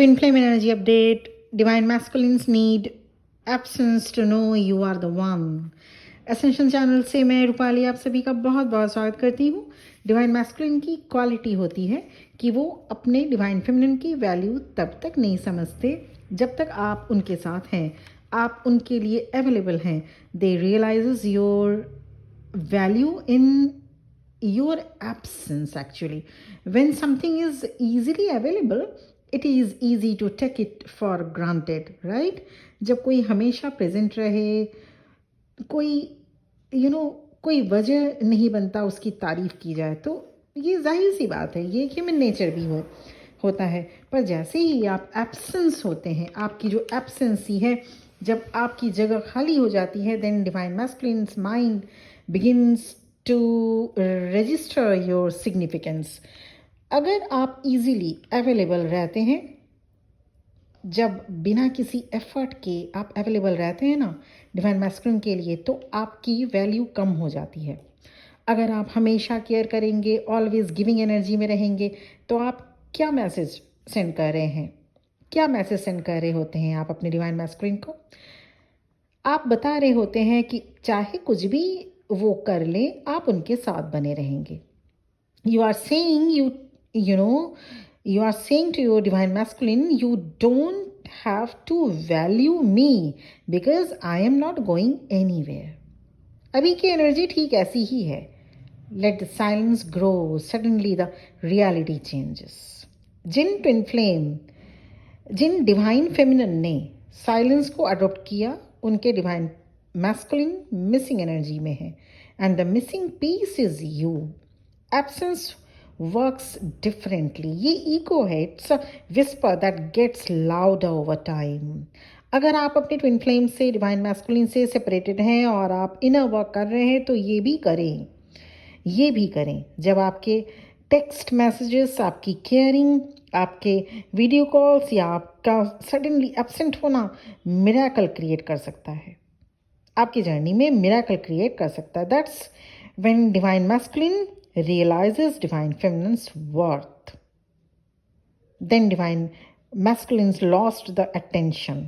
Twin Flame Energy Update. Divine Masculines need absence to know you are the one. Essential channel से मैं रूपाली आप सभी का बहुत बहुत स्वागत करती हूँ। डिवाइन मैस्कुलिन की क्वालिटी होती है कि वो अपने डिवाइन फेमिनिन की वैल्यू तब तक नहीं समझते जब तक आप उनके साथ हैं, आप उनके लिए अवेलेबल हैं। They realises your value in your absence. Actually, when something is easily available, it is easy to take it for granted, right? जब कोई हमेशा प्रेजेंट रहे, कोई कोई वजह नहीं बनता उसकी तारीफ की जाए, तो ये जाहिर सी बात है, ये ह्यूमन नेचर भी होता है। पर जैसे ही आप एब्सेंस होते हैं, आपकी जो एब्सेंसी है, जब आपकी जगह खाली हो जाती है, then divine masculine's mind begins to register your significance. अगर आप इजीली अवेलेबल रहते हैं, जब बिना किसी एफर्ट के आप अवेलेबल रहते हैं ना डिवाइन मैस्कुलिन के लिए, तो आपकी वैल्यू कम हो जाती है। अगर आप हमेशा केयर करेंगे, ऑलवेज गिविंग एनर्जी में रहेंगे, तो आप क्या मैसेज सेंड कर रहे हैं, क्या मैसेज सेंड कर रहे होते हैं आप अपने डिवाइन मैस्कुलिन को? आप बता रहे होते हैं कि चाहे कुछ भी वो कर ले, आप उनके साथ बने रहेंगे। You are saying you are saying to your divine masculine, you don't have to value me because I am not going anywhere. अभी की एनर्जी ठीक ऐसी ही है। Let the silence grow, suddenly the reality changes. जिन twin flame, जिन divine feminine ने silence को adopt किया, उनके डिवाइन मैस्कुलिन मिसिंग एनर्जी में है, and the missing piece is you. Absence works differently. ये ईगो है, it's a whisper that gets louder over time. अगर आप अपने ट्विन फ्लेम से, डिवाइन मैस्कुलिन से सेपरेटेड हैं और आप इनर वर्क कर रहे हैं, तो ये भी करें। जब आपके टेक्स्ट मैसेजेस, आपकी केयरिंग, आपके वीडियो कॉल्स या आपका सडनली एब्सेंट होना मिरेकल क्रिएट कर सकता है, आपकी जर्नी में मिरेकल क्रिएट कर सकता है। That's when divine masculine realizes divine feminine's worth. Then divine masculines lost the attention.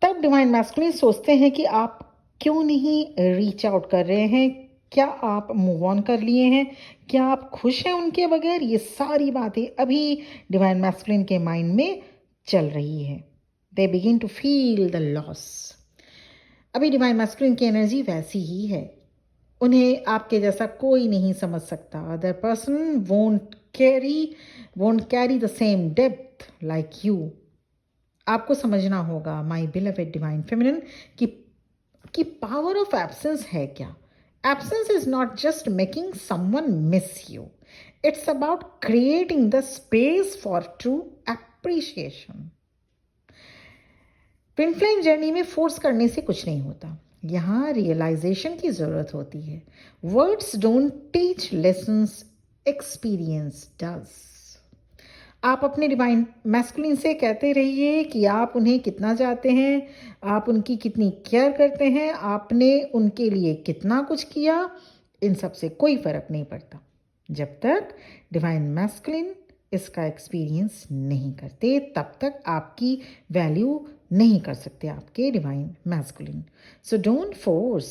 तब डिवाइन मैस्कुलिन सोचते हैं कि आप क्यों नहीं रीच आउट कर रहे हैं, क्या आप मूव ऑन कर लिए हैं, क्या आप खुश हैं उनके बगैर? ये सारी बातें अभी डिवाइन मैस्कुलिन के माइंड में चल रही है। They begin to feel the loss. अभी डिवाइन मैस्कुलिन की एनर्जी वैसी ही है, उन्हें आपके जैसा कोई नहीं समझ सकता। Other person won't carry the same depth like you. आपको समझना होगा, माई बिलवेड डिवाइन फेमिनिन, कि पावर ऑफ एब्सेंस है क्या। Absence is not just making someone miss you, it's about creating the space for true appreciation. Twin flame journey में force करने से कुछ नहीं होता, यहाँ रियलाइजेशन की ज़रूरत होती है। Words don't teach lessons, experience does. आप अपने डिवाइन मैस्कुलिन से कहते रहिए कि आप उन्हें कितना चाहते हैं, आप उनकी कितनी केयर करते हैं, आपने उनके लिए कितना कुछ किया। इन सब से कोई फ़र्क नहीं पड़ता जब तक डिवाइन मैस्कुलिन इसका एक्सपीरियंस नहीं करते, तब तक आपकी वैल्यू नहीं कर सकते आपके divine masculine. So don't force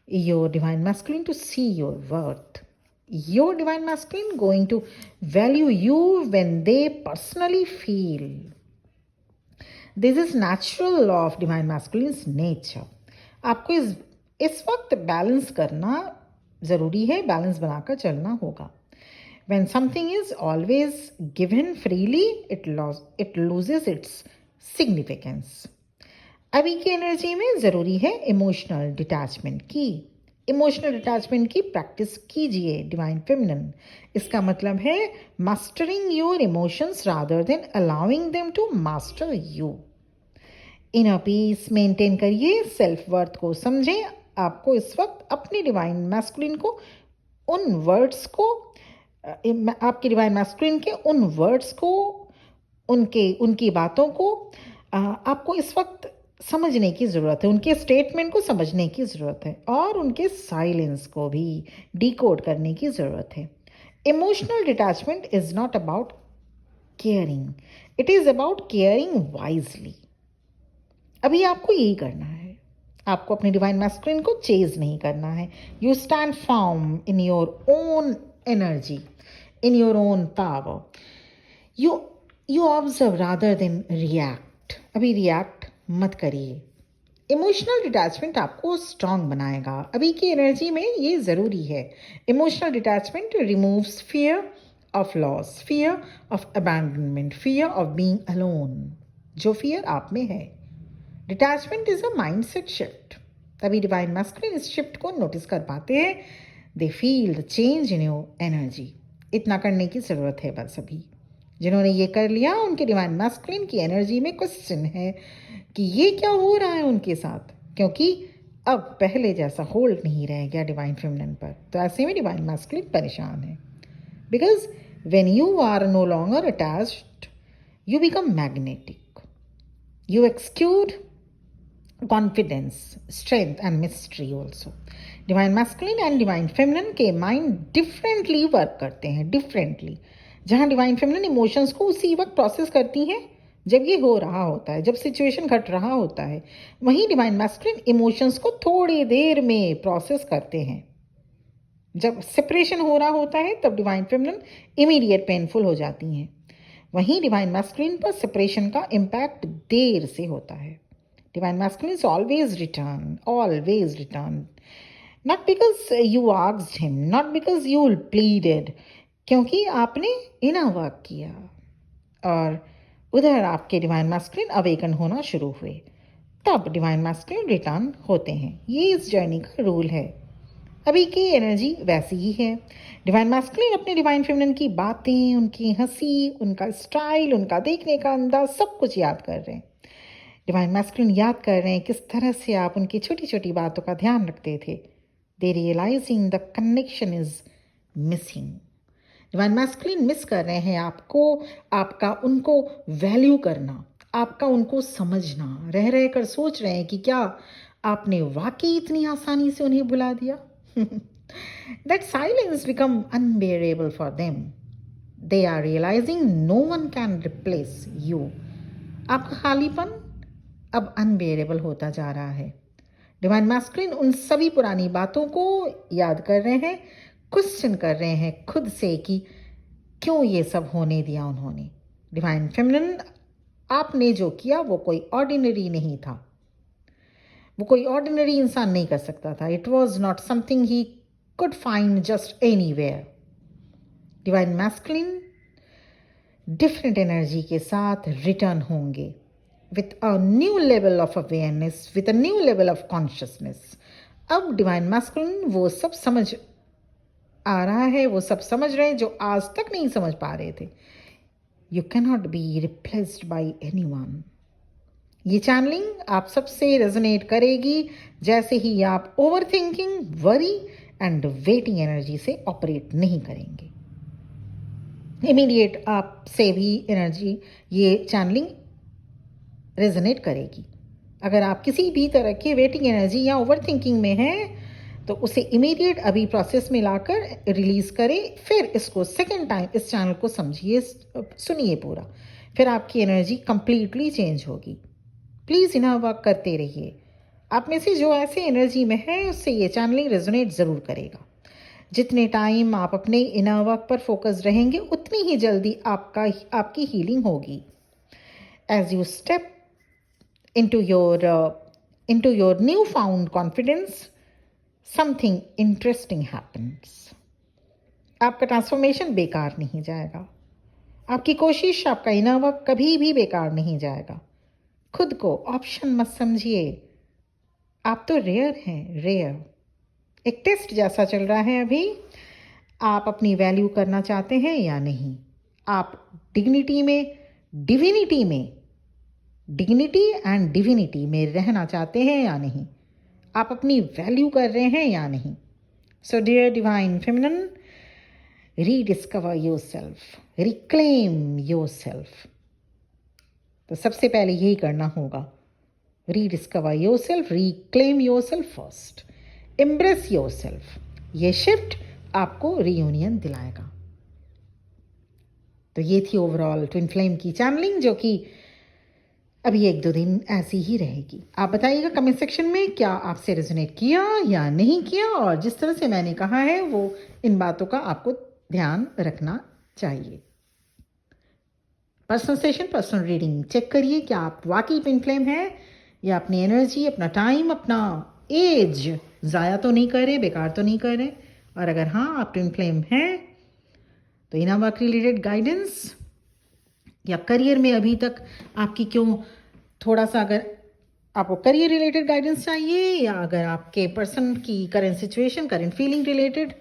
your divine masculine to see your worth. Your divine masculine going to value you when they personally feel. This is natural law of divine masculine's nature. आपको इस वक्त balance करना ज़रूरी है, balance बनाकर चलना होगा। When something is always given freely, it loses its significance. अभी की एनर्जी में ज़रूरी है इमोशनल डिटैचमेंट की प्रैक्टिस कीजिए डिवाइन फेमिनिन। इसका मतलब है mastering your emotions rather than allowing them to master you. Inner peace maintain करिए, सेल्फ वर्थ को समझें। आपको इस वक्त अपनी डिवाइन मैस्कुलिन को, उन वर्ड्स को, आपके डिवाइन मैस्कुलिन के उन वर्ड्स को, उनकी बातों को आपको इस वक्त समझने की ज़रूरत है, उनके स्टेटमेंट को समझने की ज़रूरत है, और उनके साइलेंस को भी डिकोड करने की ज़रूरत है। Emotional detachment is not about caring. It is about caring wisely. अभी आपको यही करना है. आपको अपने डिवाइन मैस्कुलिन को चेज नहीं करना है. You stand firm in your own energy, in your own power. You observe rather than react. अभी रिएक्ट मत करिए. इमोशनल डिटैचमेंट आपको स्ट्रांग बनाएगा. अभी की एनर्जी में ये ज़रूरी है. Emotional detachment removes fear of loss, fear of abandonment, fear of being alone. जो फियर आप में है. Detachment is a mindset shift. तभी डिवाइन मैस्कुलिन इस शिफ्ट को नोटिस कर पाते हैं. They feel the change in your energy. इतना करने की ज़रूरत है बस. अभी जिन्होंने ये कर लिया उनके डिवाइन मैस्कुलिन की एनर्जी में क्वेश्चन है कि ये क्या हो रहा है उनके साथ, क्योंकि अब पहले जैसा होल्ड नहीं रह गया डिवाइन फेमिनिन पर. तो ऐसे में डिवाइन मैस्कुलिन परेशान है. Because when you are no longer attached you become magnetic. You exude confidence, strength and mystery also. Divine masculine and divine feminine के माइंड डिफरेंटली वर्क करते हैं. डिफरेंटली. जहाँ डिवाइन फेमिनिन इमोशंस को उसी वक्त process करती हैं जब ये हो रहा होता है, जब सिचुएशन घट रहा होता है, वहीं डिवाइन मैस्कुलिन इमोशंस को थोड़ी देर में प्रोसेस करते हैं. जब सेपरेशन हो रहा होता है तब डिवाइन फेमिनिन इमीडिएट पेनफुल हो जाती हैं. वहीं डिवाइन मैस्कुलिन पर सेपरेशन का इम्पैक्ट देर से होता है. Divine masculine is always return. Not because you asked him, not because you pleaded, क्योंकि आपने इनर वर्क किया और उधर आपके डिवाइन मैस्कुलिन अवेकन होना शुरू हुए. तब डिवाइन मैस्कुलिन रिटर्न होते हैं. ये इस जर्नी का रूल है. अभी की एनर्जी वैसी ही है. डिवाइन मैस्कुलिन अपने डिवाइन फेमिनिन की बातें, उनकी हंसी, उनका स्टाइल, उनका देखने का अंदाज सब कुछ याद कर रहे हैं. डिवाइन मैस्कुलिन याद कर रहे हैं किस तरह से आप उनकी छोटी छोटी बातों का ध्यान रखते थे. They realising the connection is missing. Divine masculine miss कर रहे हैं आपको, आपका उनको वैल्यू करना, आपका उनको समझना. रह रह कर सोच रहे हैं कि क्या आपने वाकई इतनी आसानी से उन्हें बुला दिया. That silence become unbearable for them. They are realizing no one can replace you. आपका खालीपन अब अनबेरेबल होता जा रहा है. डिवाइन मैस्कुलिन उन सभी पुरानी बातों को याद कर रहे हैं, क्वेश्चन कर रहे हैं खुद से कि क्यों ये सब होने दिया उन्होंने. डिवाइन फेमिनिन, आपने जो किया वो कोई ऑर्डिनरी नहीं था. वो कोई ऑर्डिनरी इंसान नहीं कर सकता था. It was not something he could find just anywhere. Divine masculine different energy के साथ रिटर्न होंगे with a new level of awareness, with a new level of consciousness. अब डिवाइन मैस्कुलिन वो सब समझ आ रहा है, वो सब समझ रहे हैं जो आज तक नहीं समझ पा रहे थे. You cannot be replaced by anyone. ये चैनलिंग आप सबसे रेजोनेट करेगी जैसे ही आप over thinking, worry and waiting energy से ऑपरेट नहीं करेंगे. इमीडिएट आपसे भी एनर्जी ये चैनलिंग रेजोनेट करेगी. अगर आप किसी भी तरह की वेटिंग एनर्जी या ओवर थिंकिंग में हैं तो उसे इमीडिएट अभी प्रोसेस में लाकर रिलीज करें. फिर इसको सेकेंड टाइम इस चैनल को समझिए, सुनिए पूरा. फिर आपकी एनर्जी कंप्लीटली चेंज होगी. प्लीज़ इनर वर्क करते रहिए. आप में से जो ऐसे एनर्जी में है उससे ये चैनलिंग रेजोनेट ज़रूर करेगा. जितने टाइम आप अपने इनर वर्क पर फोकस रहेंगे उतनी ही जल्दी आपकी हीलिंग होगी. As you step into your newfound confidence, something interesting happens. आपका ट्रांसफॉर्मेशन बेकार नहीं जाएगा. आपकी कोशिश, आपका इनर वर्क कभी भी बेकार नहीं जाएगा. खुद को ऑप्शन मत समझिए. आप तो रेयर हैं, रेयर. एक टेस्ट जैसा चल रहा है अभी. आप अपनी वैल्यू करना चाहते हैं या नहीं. आप डिग्निटी एंड डिविनिटी में रहना चाहते हैं या नहीं. आप अपनी वैल्यू कर रहे हैं या नहीं. So dear divine feminine, rediscover your self, reclaim your self. तो सबसे पहले यही करना होगा. Rediscover your self, reclaim your self first, embrace your self. ये शिफ्ट आपको रीयूनियन दिलाएगा. तो ये थी ओवरऑल ट्विन फ्लेम की चैनलिंग, जो कि अभी 1-2 दिन ऐसी ही रहेगी। आप बताइएगा कमेंट सेक्शन में क्या आपसे रेजोनेट किया या नहीं किया, और जिस तरह से मैंने कहा है वो इन बातों का आपको ध्यान रखना चाहिए। Personal session, personal reading check करिए क्या आप वाकई ट्विन फ्लेम है, या अपनी एनर्जी, अपना टाइम, अपना एज ज़ाया तो नहीं कर रहे, बेकार तो नहीं कर रहे। और अगर हाँ आप ट्विन फ्लेम हैं तो इनर वर्क रिलेटेड गाइडेंस, या करियर में अभी तक आपकी क्यों थोड़ा सा, अगर आपको करियर रिलेटेड गाइडेंस चाहिए, या अगर आपके पर्सन की current situation, current feeling related,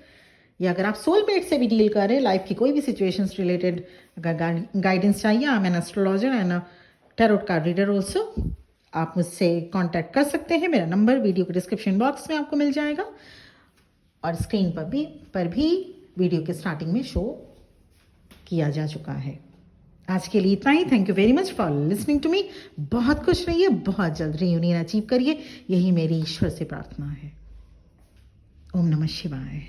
या अगर आप सोलमेट से भी डील कर रहे हैं, लाइफ की कोई भी सिचुएशंस रिलेटेड अगर गाइडेंस चाहिए, I am an astrologer and a tarot card reader also, आप मुझसे कांटेक्ट कर सकते हैं। मेरा नंबर वीडियो के डिस्क्रिप्शन बॉक्स में आपको मिल जाएगा, और स्क्रीन पर भी वीडियो के स्टार्टिंग में शो किया जा चुका है। आज के लिए इतना ही। Thank you very much for listening to me. बहुत खुश रहिए, बहुत जल्द रियूनियन अचीव करिए, यही मेरी ईश्वर से प्रार्थना है। ओम नमः शिवाय।